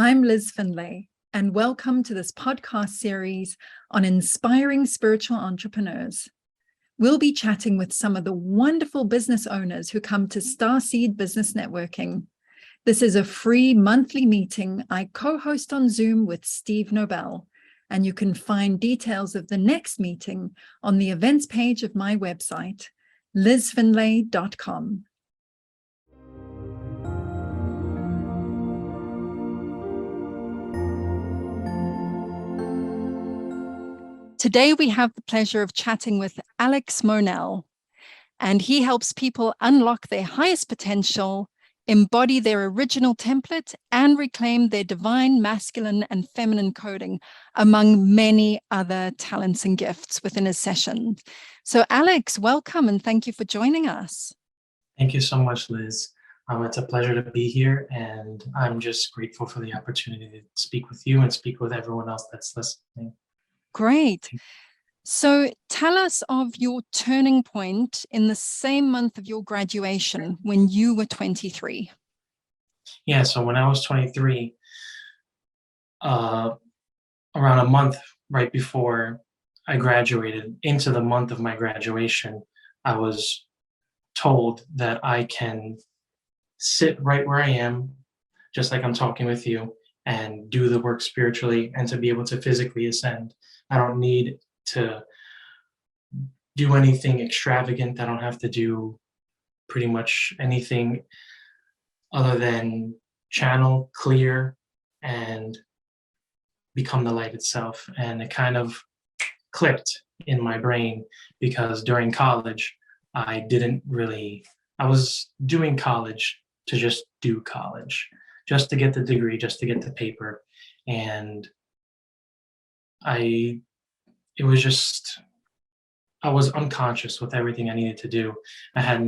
I'm Liz Findlay, and welcome to this podcast series on inspiring spiritual entrepreneurs. We'll be chatting with some of the wonderful business owners who come to Starseed Business Networking. This is a free monthly meeting I co-host on Zoom with Steve Nobel, and you can find details of the next meeting on the events page of my website, lizfindlay.com. Today, we have the pleasure of chatting with Alex Monell, and he helps people unlock their highest potential, embody their original template, and reclaim their divine masculine and feminine coding, among many other talents and gifts within his session. So Alex, welcome, and thank you for joining us. Thank you so much, Liz. It's a pleasure to be here, and I'm just grateful for the opportunity to speak with you and speak with everyone else that's listening. Great. So tell us of your turning point in the same month of your graduation when you were 23. Yeah, so when I was 23, around a month right before I graduated, into the month of my graduation, I was told that I can sit right where I am, just like I'm talking with you, and do the work spiritually and to be able to physically ascend. I don't need to do anything extravagant. I don't have to do pretty much anything other than channel, clear, and become the light itself. And it kind of clicked in my brain because during college, I was doing college to just do college, just to get the degree, just to get the paper. And I was unconscious with everything I needed to do. I had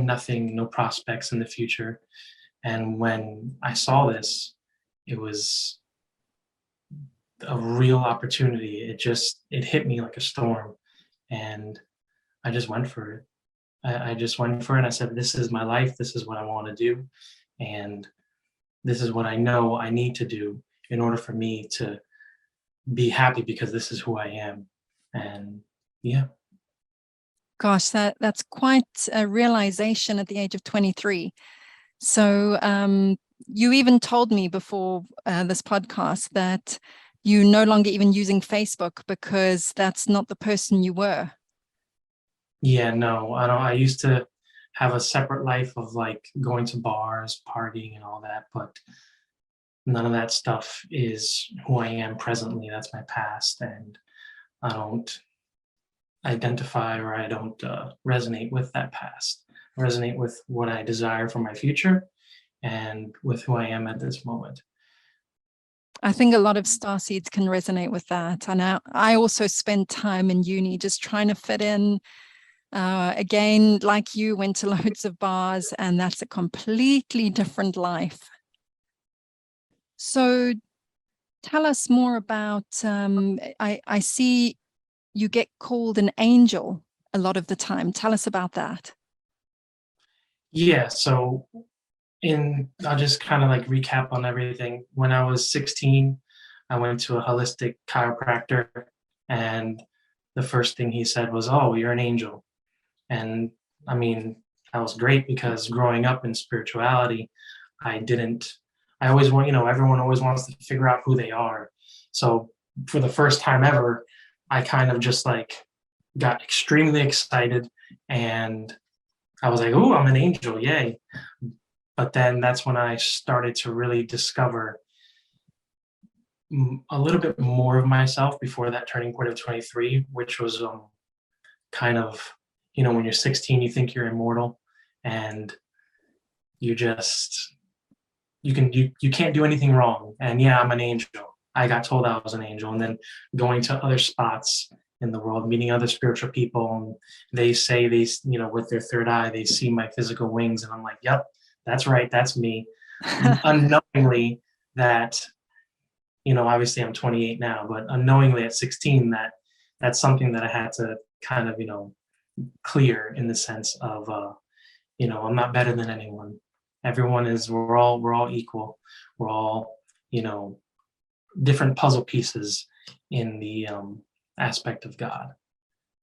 nothing, no prospects in the future. And when I saw this, it was a real opportunity. It hit me like a storm, and I just went for it. I just went for it. I said, this is my life. This is what I want to do. And this is what I know I need to do in order for me to be happy, because this is who I am. And yeah. Gosh, that's quite a realization at the age of 23. So you even told me before this podcast that you're no longer even using Facebook because that's not the person you were. Yeah, no, I don't. I used to have a separate life of like going to bars, partying and all that, but none of that stuff is who I am presently. That's my past, and I don't identify, or I don't resonate with that past. I resonate with what I desire for my future and with who I am at this moment. I think a lot of starseeds can resonate with that. And I also spent time in uni just trying to fit in. Again, like you, went to loads of bars, and that's a completely different life. So tell us more about, I see you get called an angel a lot of the time. Tell us about that. Yeah, so I'll just kind of like recap on everything. When I was 16, I went to a holistic chiropractor, and the first thing he said was, "Oh, you're an angel." And I mean, that was great, because growing up in spirituality, I always want, everyone always wants to figure out who they are. So for the first time ever, I kind of just like got extremely excited, and I was like, "Oh, I'm an angel, yay." But then that's when I started to really discover a little bit more of myself before that turning point of 23, which was kind of, when you're 16, you think you're immortal, and you can't do anything wrong. And yeah, I'm an angel. I got told I was an angel, and then going to other spots in the world, meeting other spiritual people, and they say with their third eye, they see my physical wings, and I'm like, yep, that's right, that's me. Unknowingly that, obviously I'm 28 now, but unknowingly at 16, that's something that I had to kind of, clear, in the sense of, I'm not better than anyone. we're all equal. We're all, different puzzle pieces in the aspect of God.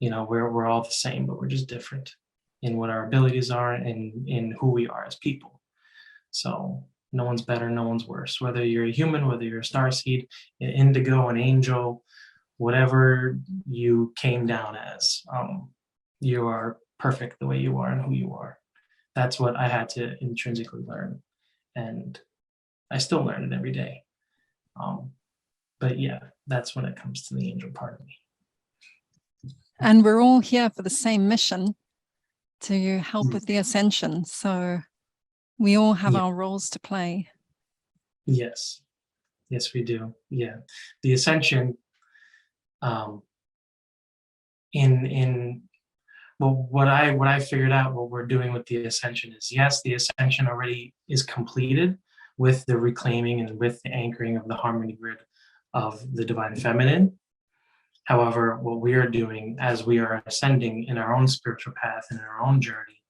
We're all the same, but we're just different in what our abilities are and in who we are as people. So no one's better, no one's worse. Whether you're a human, whether you're a starseed, an indigo, an angel, whatever you came down as, you are perfect the way you are and who you are. That's what I had to intrinsically learn, and I still learn it every day. But yeah, that's when it comes to the angel part of me. And we're all here for the same mission, to help with the ascension. So we all have our roles to play. Yes, we do. Yeah, the ascension. What I figured out, what we're doing with the ascension is, yes, the ascension already is completed with the reclaiming and with the anchoring of the harmony grid of the divine feminine. However, what we are doing as we are ascending in our own spiritual path and in our own journey,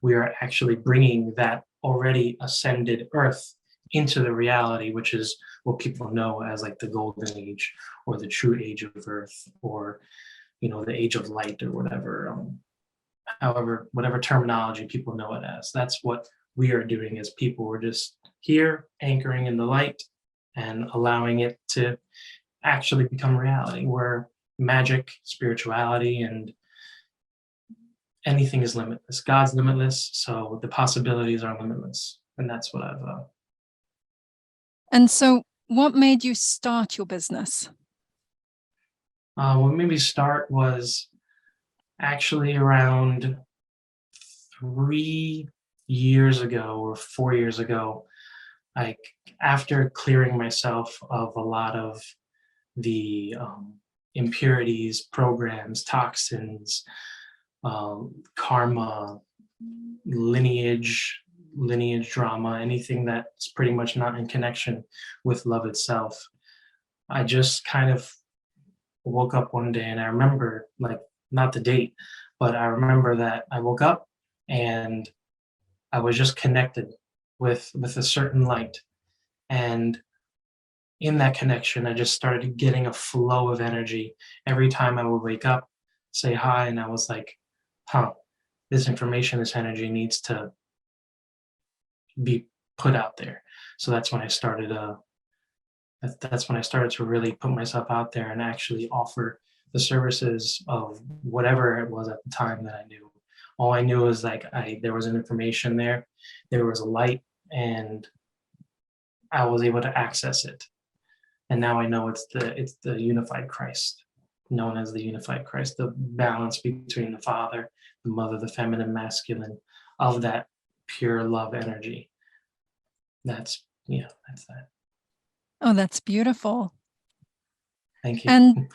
we are actually bringing that already ascended earth into the reality, which is what people know as like the golden age or the true age of earth, or the age of light, or whatever terminology people know it as. That's what we are doing as people. We're just here anchoring in the light and allowing it to actually become reality, where magic, spirituality, and anything is limitless. God's limitless, so the possibilities are limitless. And that's what I've And so what made you start your business? What made me start was actually around 3 years ago or 4 years ago. Like, after clearing myself of a lot of the impurities, programs, toxins, karma, lineage drama, anything that's pretty much not in connection with love itself, I just kind of woke up one day, and I remember, like, not the date, but I remember that I woke up and I was just connected with a certain light. And in that connection, I just started getting a flow of energy every time I would wake up, say hi, and I was like, this information, this energy needs to be put out there. So that's when I started to really put myself out there and actually offer the services of whatever it was at the time that I knew. All I knew was, like, there was an information there was a light, and I was able to access it. And now I know it's the unified Christ, known as the unified Christ, the balance between the Father, the Mother, the feminine, masculine, of that pure love energy. That's that. Oh, that's beautiful. Thank you. And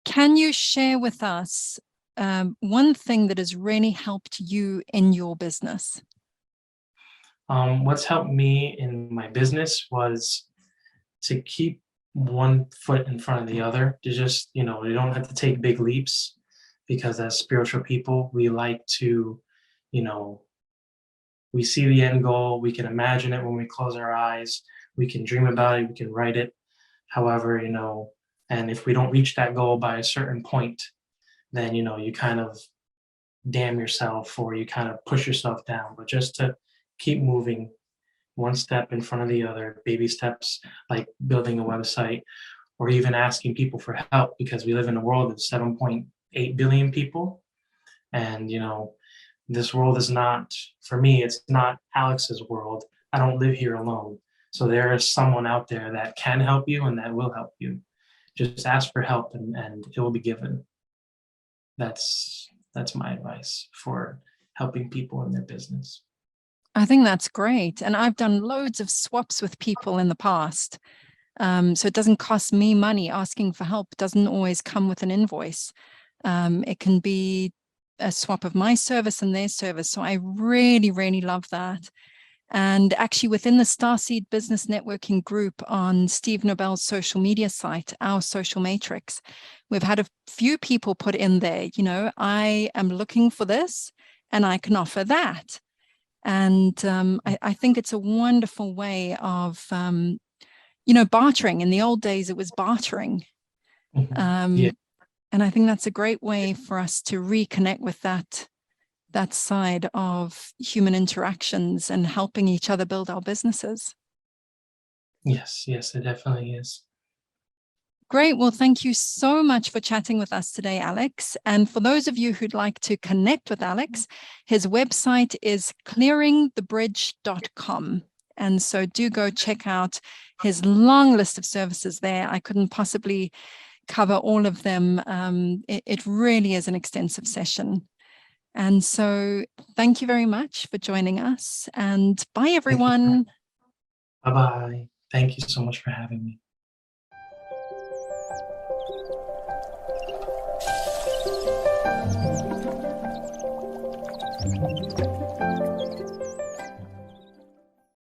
can you share with us one thing that has really helped you in your business? What's helped me in my business was to keep one foot in front of the other. To just, you don't have to take big leaps, because as spiritual people, we like to, we see the end goal, we can imagine it when we close our eyes, we can dream about it, we can write it. However, and if we don't reach that goal by a certain point, then, you kind of damn yourself, or you kind of push yourself down. But just to keep moving one step in front of the other, baby steps, like building a website, or even asking people for help, because we live in a world of 7.8 billion people. And, this world is not, for me, it's not Alex's world. I don't live here alone. So there is someone out there that can help you and that will help you. Just ask for help, and it will be given. That's my advice for helping people in their business. I think that's great. And I've done loads of swaps with people in the past. So it doesn't cost me money. Asking for help doesn't always come with an invoice. It can be a swap of my service and their service. So I really, really love that. And actually, within the Starseed Business Networking group on Steve Nobel's social media site, Our Social Matrix, we've had a few people put in there, I am looking for this and I can offer that. And I think it's a wonderful way of, bartering. In the old days, it was bartering. Yeah. And I think that's a great way for us to reconnect with that side of human interactions and helping each other build our businesses. Yes, it definitely is. Great. Well, thank you so much for chatting with us today, Alex. And for those of you who'd like to connect with Alex, his website is clearingthebridge.com. And so do go check out his long list of services there. I couldn't possibly cover all of them. It really is an extensive session. And so thank you very much for joining us. And bye, everyone. Bye-bye. Thank you so much for having me.